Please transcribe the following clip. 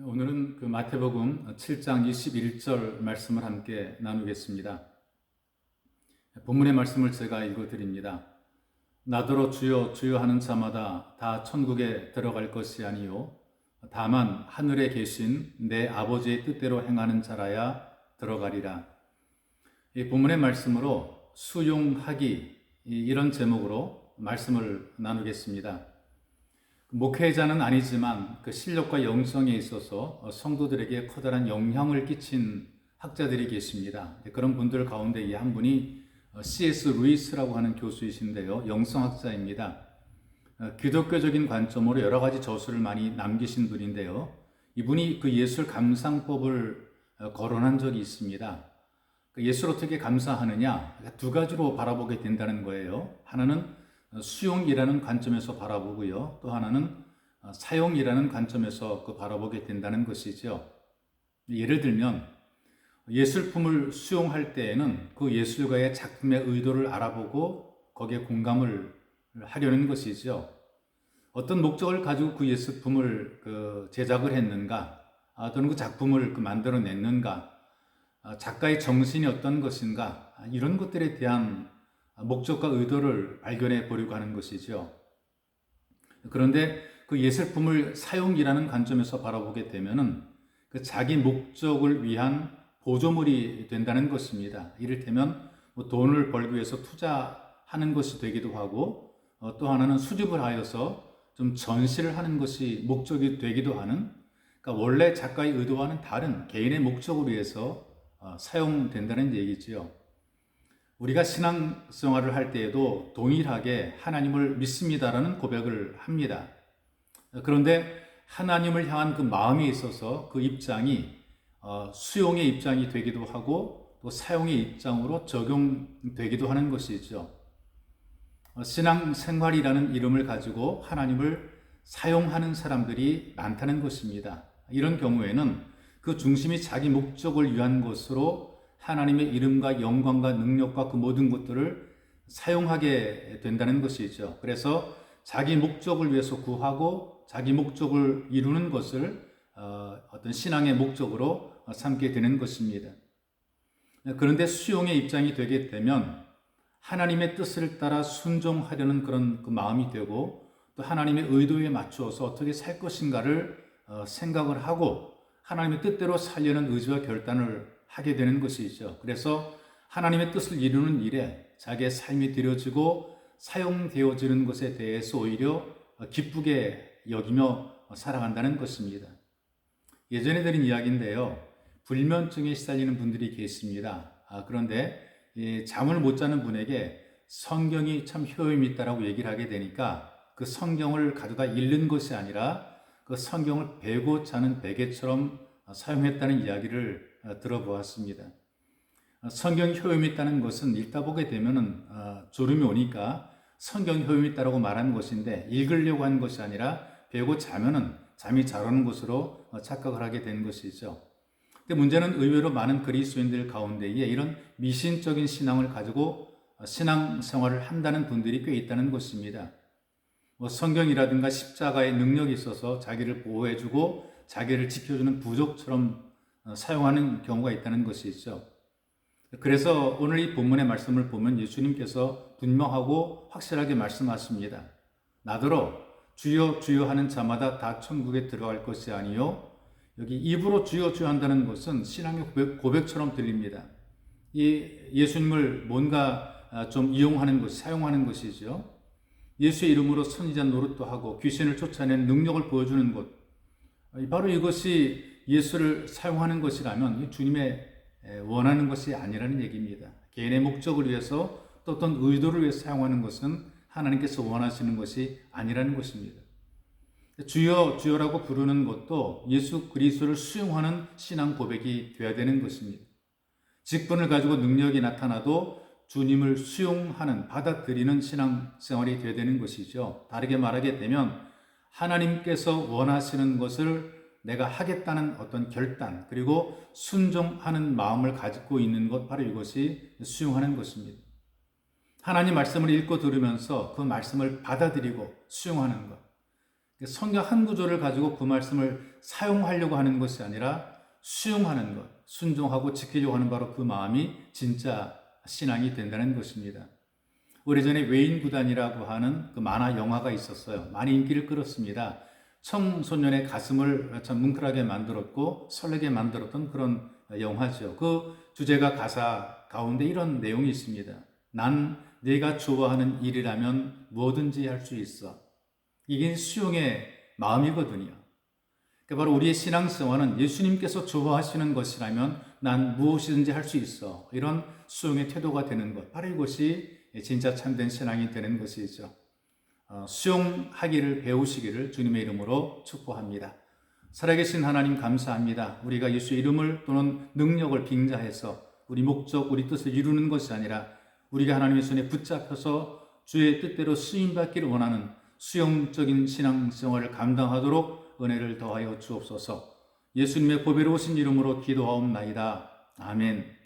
오늘은 그 마태복음 7장 21절 말씀을 함께 나누겠습니다. 본문의 말씀을 제가 읽어드립니다. 나더러 주여 주여 하는 자마다 다 천국에 들어갈 것이 아니요 다만 하늘에 계신 내 아버지의 뜻대로 행하는 자라야 들어가리라. 이 본문의 말씀으로 수용하기 이런 제목으로 말씀을 나누겠습니다. 목회자는 아니지만 그 실력과 영성에 있어서 성도들에게 커다란 영향을 끼친 학자들이 계십니다. 그런 분들 가운데 이 한 분이 C.S. 루이스라고 하는 교수이신데요. 영성학자입니다. 기독교적인 관점으로 여러 가지 저술을 많이 남기신 분인데요. 이분이 그 예술 감상법을 거론한 적이 있습니다. 예술을 어떻게 감상하느냐? 두 가지로 바라보게 된다는 거예요. 하나는 수용이라는 관점에서 바라보고요. 또 하나는 사용이라는 관점에서 바라보게 된다는 것이죠. 예를 들면 예술품을 수용할 때에는 그 예술가의 작품의 의도를 알아보고 거기에 공감을 하려는 것이죠. 어떤 목적을 가지고 그 예술품을 제작을 했는가, 또는 그 작품을 만들어냈는가, 작가의 정신이 어떤 것인가, 이런 것들에 대한 목적과 의도를 발견해 보려고 하는 것이죠. 그런데 그 예술품을 사용이라는 관점에서 바라보게 되면은 그 자기 목적을 위한 보조물이 된다는 것입니다. 이를테면 돈을 벌기 위해서 투자하는 것이 되기도 하고, 또 하나는 수집을 하여서 좀 전시를 하는 것이 목적이 되기도 하는, 그러니까 원래 작가의 의도와는 다른 개인의 목적을 위해서 사용된다는 얘기지요. 우리가 신앙생활을 할 때에도 동일하게 하나님을 믿습니다라는 고백을 합니다. 그런데 하나님을 향한 그 마음에 있어서 그 입장이 수용의 입장이 되기도 하고 또 사용의 입장으로 적용되기도 하는 것이죠. 신앙생활이라는 이름을 가지고 하나님을 사용하는 사람들이 많다는 것입니다. 이런 경우에는 그 중심이 자기 목적을 위한 것으로 하나님의 이름과 영광과 능력과 그 모든 것들을 사용하게 된다는 것이죠. 그래서 자기 목적을 위해서 구하고 자기 목적을 이루는 것을 어떤 신앙의 목적으로 삼게 되는 것입니다. 그런데 수용의 입장이 되게 되면 하나님의 뜻을 따라 순종하려는 그런 그 마음이 되고 또 하나님의 의도에 맞추어서 어떻게 살 것인가를 생각을 하고 하나님의 뜻대로 살려는 의지와 결단을 하게 되는 것이죠. 그래서 하나님의 뜻을 이루는 일에 자기의 삶이 들여지고 사용되어지는 것에 대해서 오히려 기쁘게 여기며 살아간다는 것입니다. 예전에 들은 이야기인데요. 불면증에 시달리는 분들이 계십니다. 그런데 잠을 못 자는 분에게 성경이 참 효용이 있다라고 얘기를 하게 되니까 그 성경을 가져다 읽는 것이 아니라 그 성경을 베고 자는 베개처럼 사용했다는 이야기를 들어보았습니다. 성경 효용이 있다는 것은 읽다 보게 되면은 졸음이 오니까 성경 효용이 있다고 말하는 것인데 읽으려고 하는 것이 아니라 베고 자면은 잠이 잘 오는 것으로 착각을 하게 되는 것이죠. 근데 문제는 의외로 많은 그리스도인들 가운데에 이런 미신적인 신앙을 가지고 신앙생활을 한다는 분들이 꽤 있다는 것입니다. 성경이라든가 십자가의 능력이 있어서 자기를 보호해주고 자기를 지켜주는 부족처럼 사용하는 경우가 있다는 것이죠. 그래서 오늘 이 본문의 말씀을 보면 예수님께서 분명하고 확실하게 말씀하십니다. 나더러 주여 주여 하는 자마다 다 천국에 들어갈 것이 아니요. 여기 입으로 주여 주여 한다는 것은 신앙의 고백처럼 들립니다. 이 예수님을 뭔가 좀 이용하는 것, 사용하는 것이죠. 예수의 이름으로 선지자 노릇도 하고 귀신을 쫓아내는 능력을 보여주는 것. 바로 이것이 예수를 사용하는 것이라면 주님의 원하는 것이 아니라는 얘기입니다. 개인의 목적을 위해서 또 어떤 의도를 위해서 사용하는 것은 하나님께서 원하시는 것이 아니라는 것입니다. 주여 주여라고 부르는 것도 예수 그리스도를 수용하는 신앙 고백이 되어야 되는 것입니다. 직분을 가지고 능력이 나타나도 주님을 수용하는 받아들이는 신앙생활이 되어야 되는 것이죠. 다르게 말하게 되면 하나님께서 원하시는 것을 내가 하겠다는 어떤 결단 그리고 순종하는 마음을 가지고 있는 것, 바로 이것이 수용하는 것입니다. 하나님 말씀을 읽고 들으면서 그 말씀을 받아들이고 수용하는 것, 성경 한 구절을 가지고 그 말씀을 사용하려고 하는 것이 아니라 수용하는 것, 순종하고 지키려고 하는 바로 그 마음이 진짜 신앙이 된다는 것입니다. 오래전에 웨인 구단이라고 하는 그 만화 영화가 있었어요. 많이 인기를 끌었습니다. 청소년의 가슴을 참 뭉클하게 만들었고 설레게 만들었던 그런 영화죠. 그 주제가 가사 가운데 이런 내용이 있습니다. 난 네가 좋아하는 일이라면 뭐든지 할 수 있어. 이게 수용의 마음이거든요. 그러니까 바로 우리의 신앙생활은 예수님께서 좋아하시는 것이라면 난 무엇이든지 할 수 있어. 이런 수용의 태도가 되는 것. 바로 이것이 진짜 참된 신앙이 되는 것이죠. 수용하기를 배우시기를 주님의 이름으로 축복합니다. 살아계신 하나님 감사합니다. 우리가 예수의 이름을 또는 능력을 빙자해서 우리 목적, 우리 뜻을 이루는 것이 아니라 우리가 하나님의 손에 붙잡혀서 주의 뜻대로 쓰임받기를 원하는 수용적인 신앙생활을 감당하도록 은혜를 더하여 주옵소서. 예수님의 보배로우신 이름으로 기도하옵나이다. 아멘.